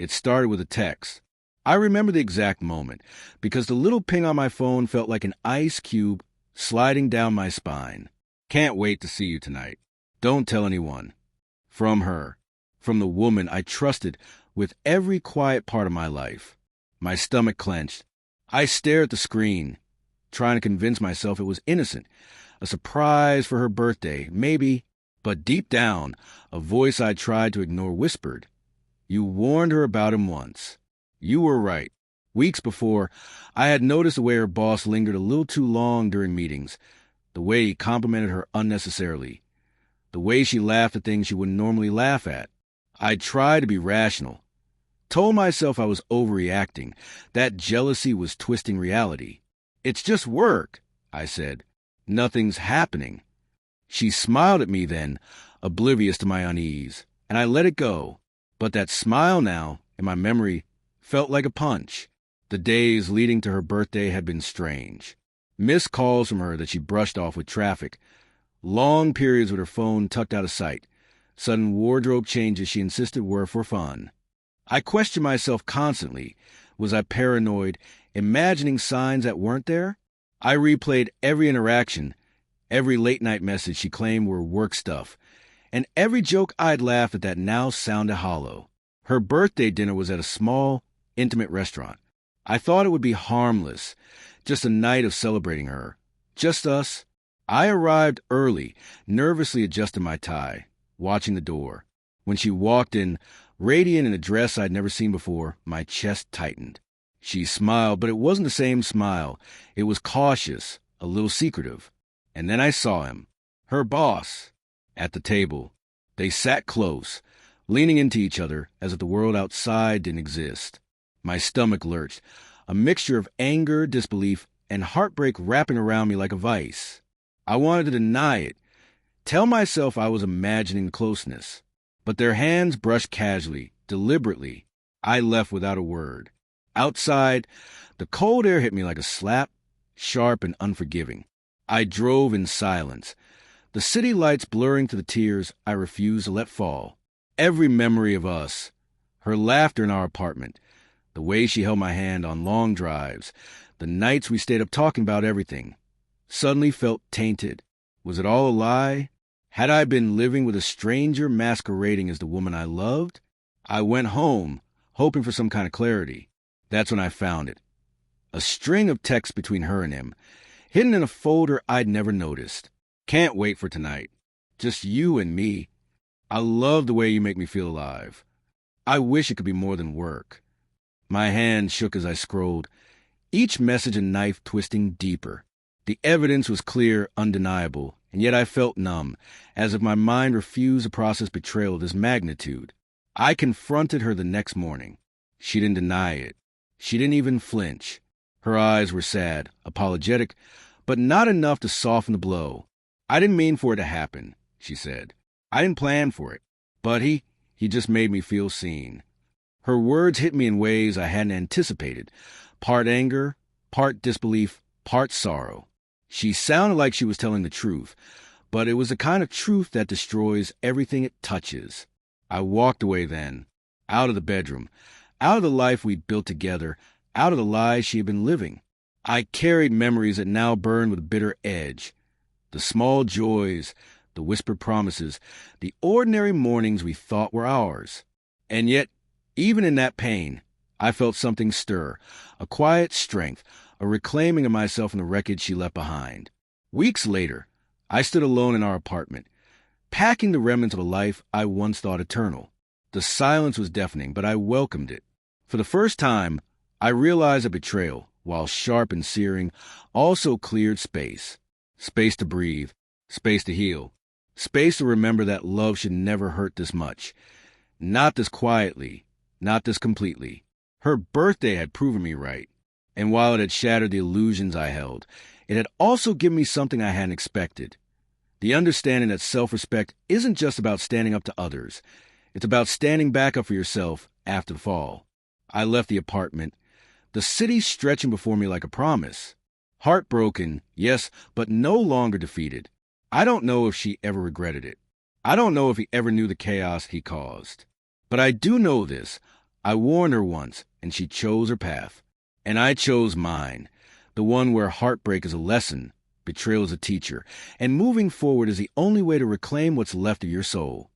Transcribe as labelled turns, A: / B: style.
A: It started with a text. I remember the exact moment because the little ping on my phone felt like an ice cube sliding down my spine. Can't wait to see you tonight. Don't tell anyone. From her. From the woman I trusted with every quiet part of my life. My stomach clenched. I stared at the screen, trying to convince myself it was innocent. A surprise for her birthday, maybe. But deep down, a voice I tried to ignore whispered, "You warned her about him once." You were right. Weeks before, I had noticed the way her boss lingered a little too long during meetings, the way he complimented her unnecessarily, the way she laughed at things she wouldn't normally laugh at. I tried to be rational, told myself I was overreacting, that jealousy was twisting reality. "It's just work," I said. "Nothing's happening." She smiled at me then, oblivious to my unease, and I let it go. But that smile now, in my memory, felt like a punch. The days leading to her birthday had been strange. Missed calls from her that she brushed off with traffic. Long periods with her phone tucked out of sight. Sudden wardrobe changes she insisted were for fun. I questioned myself constantly. Was I paranoid, imagining signs that weren't there? I replayed every interaction, every late-night message she claimed were work stuff, and every joke I'd laughed at that now sounded hollow. Her birthday dinner was at a small, intimate restaurant. I thought it would be harmless, just a night of celebrating her. Just us. I arrived early, nervously adjusting my tie, watching the door. When she walked in, radiant in a dress I'd never seen before, my chest tightened. She smiled, but it wasn't the same smile. It was cautious, a little secretive. And then I saw him, her boss, at the table. They sat close, leaning into each other as if the world outside didn't exist. My stomach lurched, a mixture of anger, disbelief, and heartbreak wrapping around me like a vice. I wanted to deny it, tell myself I was imagining closeness. But their hands brushed casually, deliberately. I left without a word. Outside, the cold air hit me like a slap, sharp and unforgiving. I drove in silence, the city lights blurring to the tears I refused to let fall. Every memory of us, her laughter in our apartment, the way she held my hand on long drives, the nights we stayed up talking about everything, suddenly felt tainted. Was it all a lie? Had I been living with a stranger masquerading as the woman I loved? I went home, hoping for some kind of clarity. That's when I found it. A string of texts between her and him, hidden in a folder I'd never noticed. "Can't wait for tonight. Just you and me. I love the way you make me feel alive. I wish it could be more than work." My hand shook as I scrolled, each message a knife twisting deeper. The evidence was clear, undeniable, and yet I felt numb, as if my mind refused to process betrayal of this magnitude. I confronted her the next morning. She didn't deny it. She didn't even flinch. Her eyes were sad, apologetic, but not enough to soften the blow. "I didn't mean for it to happen," she said. "I didn't plan for it. But he just made me feel seen." Her words hit me in ways I hadn't anticipated. Part anger, part disbelief, part sorrow. She sounded like she was telling the truth, but it was the kind of truth that destroys everything it touches. I walked away then, out of the bedroom, out of the life we'd built together, out of the lies she had been living. I carried memories that now burned with a bitter edge. The small joys, the whispered promises, the ordinary mornings we thought were ours. And yet, even in that pain, I felt something stir, a quiet strength, a reclaiming of myself in the wreckage she left behind. Weeks later, I stood alone in our apartment, packing the remnants of a life I once thought eternal. The silence was deafening, but I welcomed it. For the first time, I realized that betrayal, while sharp and searing, also cleared space. Space to breathe, space to heal, space to remember that love should never hurt this much. Not this quietly, not this completely. Her birthday had proven me right. And while it had shattered the illusions I held, it had also given me something I hadn't expected. The understanding that self-respect isn't just about standing up to others. It's about standing back up for yourself after the fall. I left the apartment, the city stretching before me like a promise. Heartbroken, yes, but no longer defeated. I don't know if she ever regretted it. I don't know if he ever knew the chaos he caused. But I do know this. I warned her once, and she chose her path. And I chose mine, the one where heartbreak is a lesson, betrayal is a teacher, and moving forward is the only way to reclaim what's left of your soul.